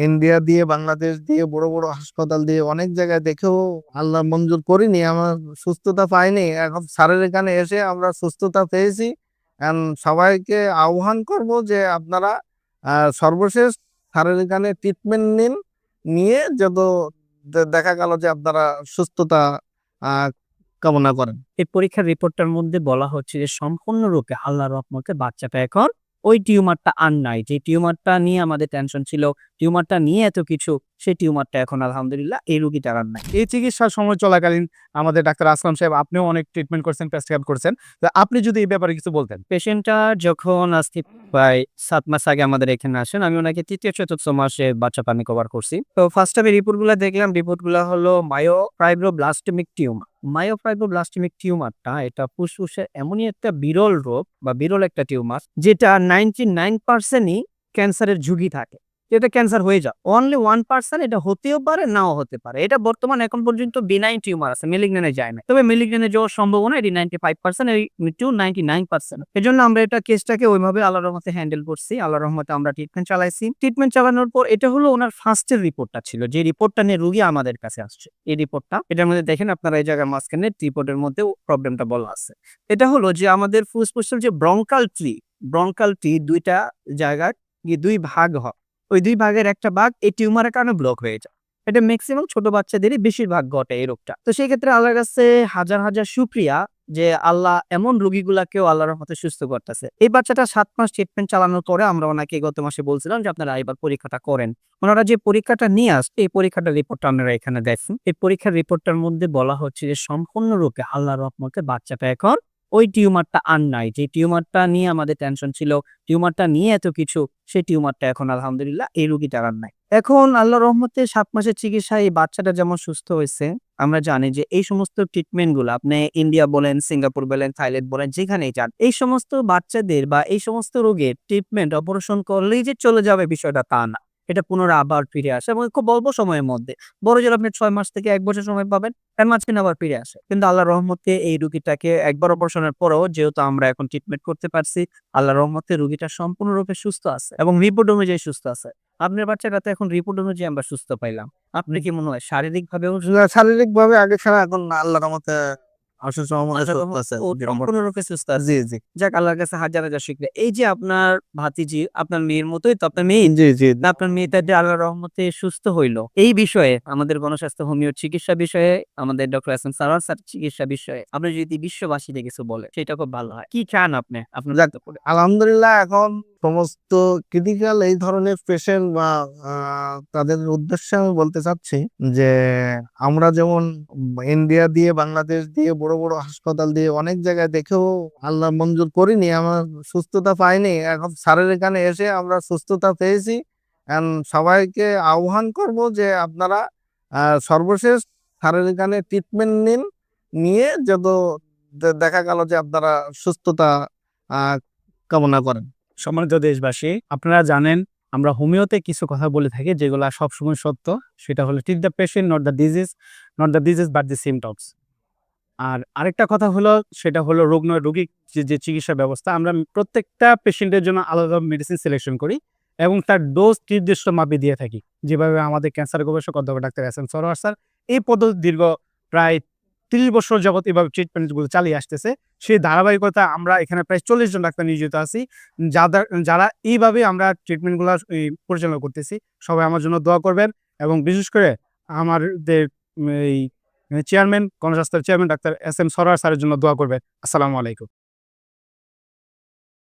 India দিয়ে বাংলাদেশ দিয়ে বড় বড় হাসপাতাল দিয়ে অনেক জায়গায় দেখেও আল্লাহ মঞ্জুর করিনি, আমার সুস্থতা পাইনি। এখন স্যারের এখানে এসে আমরা সুস্থতা পেয়েছি। সবাইকে আহ্বান করব যে আপনারা সর্বশেষ স্যারের এখানে ট্রিটমেন্ট নিন, নিয়ে যত দেখা গেল যে আপনারা সুস্থতা আহ কামনা করেন। এই পরীক্ষার রিপোর্টটার মধ্যে বলা হচ্ছে যে সম্পূর্ণরূপে আল্লাহর রহমতে বাচ্চাটা এখন ওই টিউমারটা আর নাই। যে টিউমারটা নিয়ে আমাদের টেনশন ছিল, টিউমারটা নিয়ে এত কিছু, সেই টিউমারটা এখন আলহামদুলিল্লাহ এই রোগীটার আর নাই। এই চিকিৎসার সময় চলাকালীন আমাদের ডাক্তার আসলাম সাহেব আপনিও অনেক ট্রিটমেন্ট করছেন, প্রেসক্রাইব করছেন। তো আপনি যদি এই ব্যাপারে কিছু বলতেন। পেশেন্টটা যখন আজকে প্রায় ৭ মাস আগে আমাদের এখানে আসেন, আমি ওনাকে তৃতীয় চতুর্থ মাসে বাচ্চা পানি কভার করছি। তো ফার্স্ট আমি রিপোর্টগুলো দেখলাম, রিপোর্টগুলো হলো মায়োফাইব্রোব্লাস্টমিক টিউমার। মায়োফাইব্রোব্লাস্টমিক টিউমারটা এটা ফুসফুসের এমনই একটা বিরল রোগ বা বিরল একটা টিউমার যেটা 99% ক্যান্সারের ঝুঁকি থাকে। এটা ক্যান্সার হয়ে যায়, অনলি 1% এটা হতেও পারে, নাও হতে পারে। এটা বর্তমানে এখন পর্যন্ত বিনাইন টিউমার আছে, মেলিগন্যানে যায় না। তবে মেলিগন্যানে যাওয়ার সম্ভাবনা এটি 95%, এই মৃত্যু 99%। এজন্য আমরা এটা কেসটাকে ওইভাবে আল্লাহর রহমতে হ্যান্ডেল করছি। আল্লাহর রহমতে আমরা ট্রিটমেন্ট চালাইছি। ট্রিটমেন্ট চালানোর পর এটা হলো ওনার ফার্স্টের রিপোর্টটা ছিল, যে রিপোর্টটা নিয়ে রোগী আমাদের কাছে আসছে। এই রিপোর্টটা, এটার মধ্যে দেখেন আপনারা এই জায়গার মাঝখানে রিপোর্টের মধ্যে প্রবলেমটা বলা আছে। এটা হলো যে আমাদের ফুসফুসের যে ব্রঙ্কাল ট্রি দুইটা জায়গায় দুই ভাগ হয়। ওই দুই ভাগের একটা ভাগ এই টিউমারের কারণে ব্লক হয়ে যায়। এটা ম্যাক্সিমাম ছোট বাচ্চাদেরই বেশিরভাগ ঘটে এই রোগটা। তো সেই ক্ষেত্রে আল্লাহর কাছে হাজার হাজার শুকরিয়া যে আল্লাহ এমন রোগীগুলাকেও আল্লাহর রহমতে সুস্থ করতেছে। এই বাচ্চাটা ৭ মাস ট্রিটমেন্ট চালানোর পরে আমরা ওনাকে গত মাসে বলছিলাম যে আপনারা এবার পরীক্ষাটা করেন। ওনারা যে পরীক্ষাটা নিয়ে আসছে, এই পরীক্ষাটার রিপোর্টটা আপনারা এখানে দেখছেন। এই পরীক্ষার রিপোর্টটার মধ্যে বলা হচ্ছে যে সম্পূর্ণরূপে আল্লাহর রহমতে বাচ্চাটা এখন ওই টিউমারটা আর নাই। যে টিউমারটা নিয়ে আমাদের টেনশন ছিল, টিউমারটা নিয়ে এত কিছু, সেই টিউমারটা এখন আলহামদুলিল্লাহ এই রোগীটার আর নাই। এখন আল্লাহর রহমতে ৭ মাসের চিকিৎসায় এই বাচ্চাটা যেমন সুস্থ হয়েছে, আমরা জানি যে এই সমস্ত ট্রিটমেন্ট গুলো আপনি ইন্ডিয়া বলেন, সিঙ্গাপুর বলেন, থাইল্যান্ড বলেন, যেখানেই যান, এই সমস্ত বাচ্চাদের বা এই সমস্ত রোগের ট্রিটমেন্ট অপারেশন করলেই যে চলে যাবে বিষয়টা তা না। এটা পুনরায় আবার ফিরে আসে এবং খুব অল্প সময়ের মধ্যে। বড় জোর আপনি ৬ মাস থেকে ১ বছর সময় পাবেন, এর মাঝখানে আবার ফিরে আসে। কিন্তু আল্লাহর রহমতে এই রোগীটাকে একবার অপারেশনের পরেও যেহেতু আমরা এখন ট্রিটমেন্ট করতে পারছি, আল্লাহর রহমতে রোগীটা সম্পূর্ণরূপে সুস্থ আছে এবং রিপোর্ট অনুযায়ী সুস্থ আছে। আপনার বাচ্চাটা তো এখন রিপোর্ট অনুযায়ী আমরা সুস্থ পাইলাম। আপনার কি মনে হয় শারীরিকভাবেও শারীরিক ভাবে আগে ছাড়া এখন আল্লাহর রহমতে সুস্থ আছে। সম্পূর্ণরূপে সুস্থ আছে? জি জি যাক, আল্লাহর কাছে হাজার হাজার শুকরিয়া। এই যে আপনার ভাতিজি, আপনার মেয়ের মতোই তো আপনার মেয়ে, জি জি না আপনার মেয়েটা যে আল্লাহর রহমতে সুস্থ হইলো, এই বিষয়ে আমাদের গণস্বাস্থ্য হোমিওর চিকিৎসা বিষয়ে, আমাদের doctor S M Sarwar sir চিকিৎসা বিষয়ে আপনি যদি বিশ্ববাসীকে কিছু বলে সেটা খুব ভালো হয়। কি চান আপনি আপনার যাক, বক্তব্যে? আলহামদুলিল্লাহ এখন সমস্ত ক্রিটিক্যাল এই ধরনের পেশেন্ট বা তাদের উদ্দেশ্যে আমি বলতে চাচ্ছি যে আমরা যেমন ইন্ডিয়া দিয়ে বাংলাদেশ দিয়ে বড় বড় হাসপাতাল দিয়ে অনেক জায়গায় দেখেও আল্লাহ মঞ্জুর করিনি, আমার সুস্থতা পাইনি। এখন স্যারের এখানে এসে আমরা সুস্থতা পেয়েছি। সবাইকে আহ্বান করব যে আপনারা সর্বশেষ স্যারের এখানে ট্রিটমেন্ট নিন, নিয়ে যত দেখা গেল যে আপনারা সুস্থতা কামনা করেন। সম্মানিত দেশবাসী, আপনারা জানেন আমরা হোমিওতে কিছু কথা বলে থাকি যেগুলো সবসময় সত্য। সেটা হলো treat the patient, not the disease, but the symptoms. আর আরেকটা কথা হলো, সেটা হলো রোগ নয় রোগী যে চিকিৎসা ব্যবস্থা, আমরা প্রত্যেকটা পেশেন্টের জন্য আলাদা মেডিসিন সিলেকশন করি এবং তার ডোজ নির্দিষ্ট মাপে দিয়ে থাকি। যেভাবে আমাদের ক্যান্সার গবেষক অধ্যাপক ডাক্তার এস এম সরোয়ার স্যার এই পদ্ধতি দীর্ঘ প্রায় ৩০ বছর যাবত এভাবে ট্রিটমেন্টগুলো চালিয়ে আসতেছে। সেই ধারাবাহিকতা আমরা এখানে প্রায় ৪০ জন ডাক্তার নিয়োজিত আছি, যারা এইভাবে আমরা ট্রিটমেন্টগুলো পরিচালনা করতেছি। সবাই আমার জন্য দোয়া করবেন এবং বিশেষ করে আমাদের এই চেয়ারম্যান, গণস্বাস্থ্যের chairman doctor S M Sarwar স্যারের জন্য দোয়া করবেন। আসসালামু আলাইকুম।